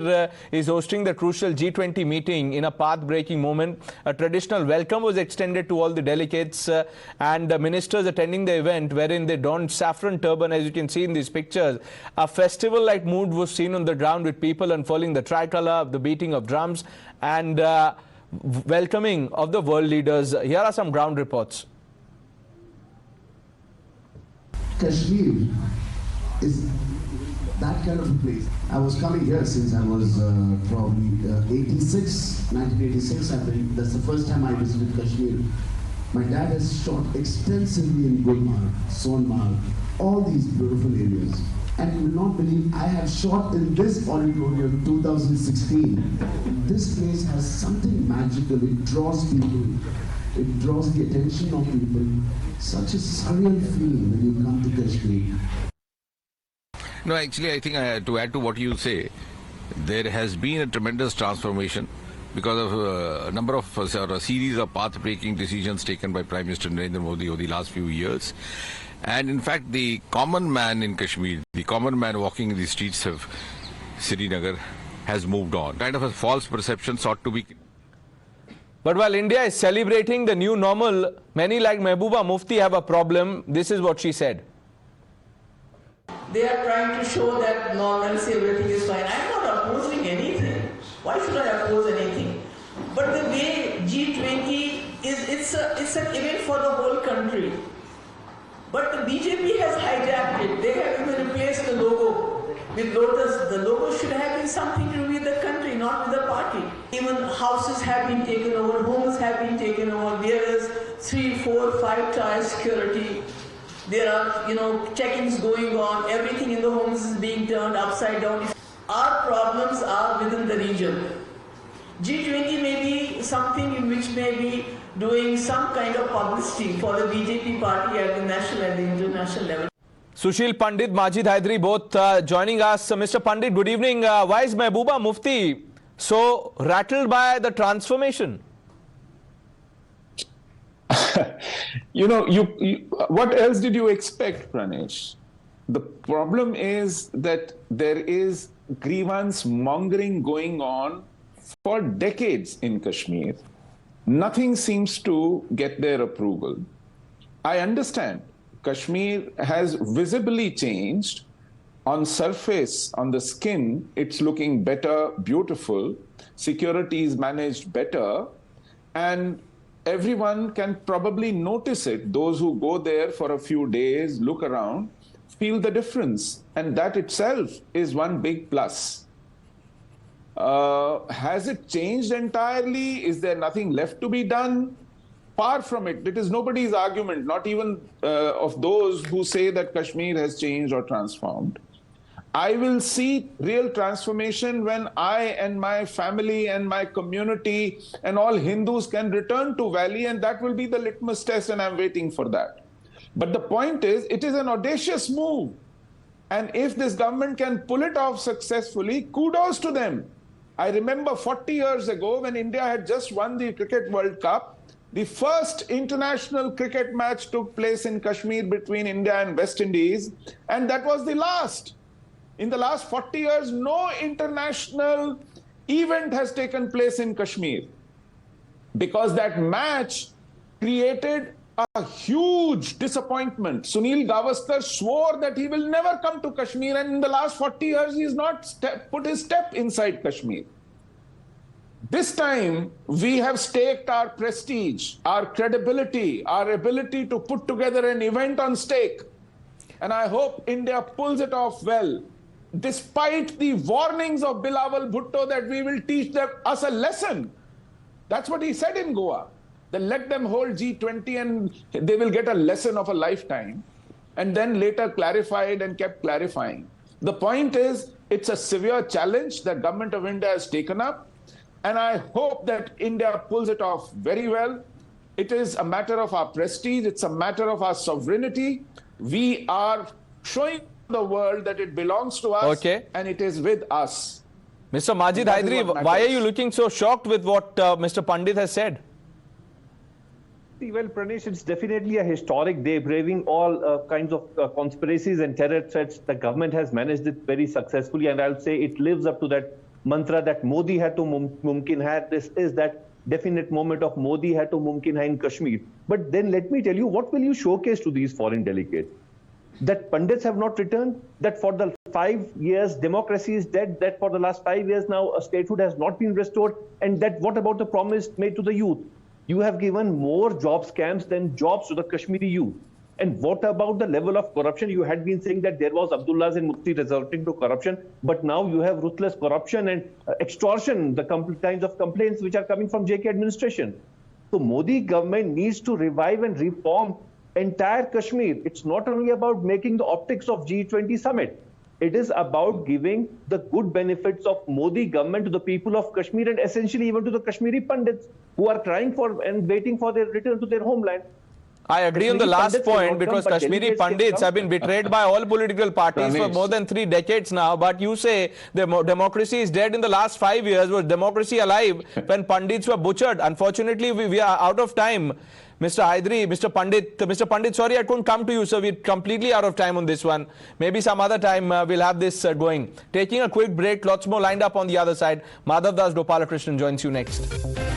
is hosting the crucial G20 meeting in a path-breaking moment. A traditional welcome was extended to all the delegates and the ministers attending the event, wherein they donned saffron turban, as you can see in these pictures. A festival-like mood was seen on the ground, with people unfurling the tricolour, the beating of drums and welcoming of the world leaders. Here are some ground reports. Kashmir is that kind of a place. I was coming here since I was probably 1986. That's the first time I visited Kashmir. My dad has shot extensively in Gulmarg, Sonmarg, all these beautiful areas. And you will not believe I have shot in this auditorium 2016. This place has something magical. It draws people. It draws the attention of people. Such a surreal feeling when you come to Kashmir. No, actually, I think to add to what you say, there has been a tremendous transformation because of a number of a series of path-breaking decisions taken by Prime Minister Narendra Modi over the last few years. And in fact, the common man in Kashmir, the common man walking in the streets of Srinagar, has moved on. Kind of a false perception sought to be. But while India is celebrating the new normal, many like Mehbooba Mufti have a problem. This is what she said. They are trying to show that normalcy, everything is fine. I'm not opposing anything. Why should I oppose anything? But the way G20 is, it's an event for the whole country. But the BJP has hijacked it. They have even replaced the logo with lotus. The logo should have been something to do with the country, not with the party. Even houses have been taken over, homes have been taken over. There is 3, 4, 5 tier security. There are, check-ins going on. Everything in the homes is being turned upside down. Our problems are within the region. G20 may be something in which may be doing some kind of publicity for the BJP party at the national and the international level. Sushil Pandit, Majid Hydari, both joining us. Mr. Pandit, good evening. Why is Mehbooba Mufti so rattled by the transformation? What else did you expect, Pranesh? The problem is that there is grievance mongering going on for decades in Kashmir. Nothing seems to get their approval. I understand Kashmir has visibly changed. On surface, on the skin, it's looking better, beautiful. Security is managed better. And everyone can probably notice it. Those who go there for a few days, look around, feel the difference. And that itself is one big plus. Has it changed entirely? Is there nothing left to be done? Far from it. It is nobody's argument, not even of those who say that Kashmir has changed or transformed. I will see real transformation when I and my family and my community and all Hindus can return to Valley, and that will be the litmus test, and I'm waiting for that. But the point is, it is an audacious move. And if this government can pull it off successfully, kudos to them. I remember 40 years ago when India had just won the Cricket World Cup, the first international cricket match took place in Kashmir between India and West Indies, and that was the last. In the last 40 years, no international event has taken place in Kashmir because that match created a huge disappointment. Sunil Gavaskar swore that he will never come to Kashmir, and in the last 40 years, he has not put his step inside Kashmir. This time, we have staked our prestige, our credibility, our ability to put together an event on stake. And I hope India pulls it off well, despite the warnings of Bilawal Bhutto that we will teach us a lesson. That's what he said in Goa. Then let them hold G20 and they will get a lesson of a lifetime. And then later clarified and kept clarifying. The point is, it's a severe challenge that Government of India has taken up. And I hope that India pulls it off very well. It is a matter of our prestige. It's a matter of our sovereignty. We are showing the world that it belongs to us, and it is with us. Mr. Majid Hydari, why are you looking so shocked with what Mr. Pandit has said? Well, Pranesh, it's definitely a historic day, braving all kinds of conspiracies and terror threats. The government has managed it very successfully, and I'll say it lives up to that mantra that Modi hai to mumkin hai. This is that definite moment of Modi hai to mumkin hai in Kashmir. But then let me tell you, what will you showcase to these foreign delegates? That pundits have not returned, that for the 5 years democracy is dead, that for the last 5 years now a statehood has not been restored, and that what about the promise made to the youth? You have given more job scams than jobs to the Kashmiri youth. And what about the level of corruption? You had been saying that there was Abdullahs and Mufti resorting to corruption, but now you have ruthless corruption and extortion, the kinds of complaints which are coming from JK administration. So Modi government needs to revive and reform entire Kashmir. It's not only about making the optics of G20 summit. It is about giving the good benefits of Modi government to the people of Kashmir and essentially even to the Kashmiri pundits who are trying for and waiting for their return to their homeland. I agree on the last point because Kashmiri pundits have been betrayed by all political parties for more than 3 decades now. But you say the democracy is dead in the last 5 years. Was democracy alive when pundits were butchered? Unfortunately, we are out of time. Mr. Hydri, Mr. Pandit, sorry I couldn't come to you, sir. We're completely out of time on this one. Maybe some other time we'll have this going. Taking a quick break, lots more lined up on the other side. Madhav Das Gopalakrishnan joins you next.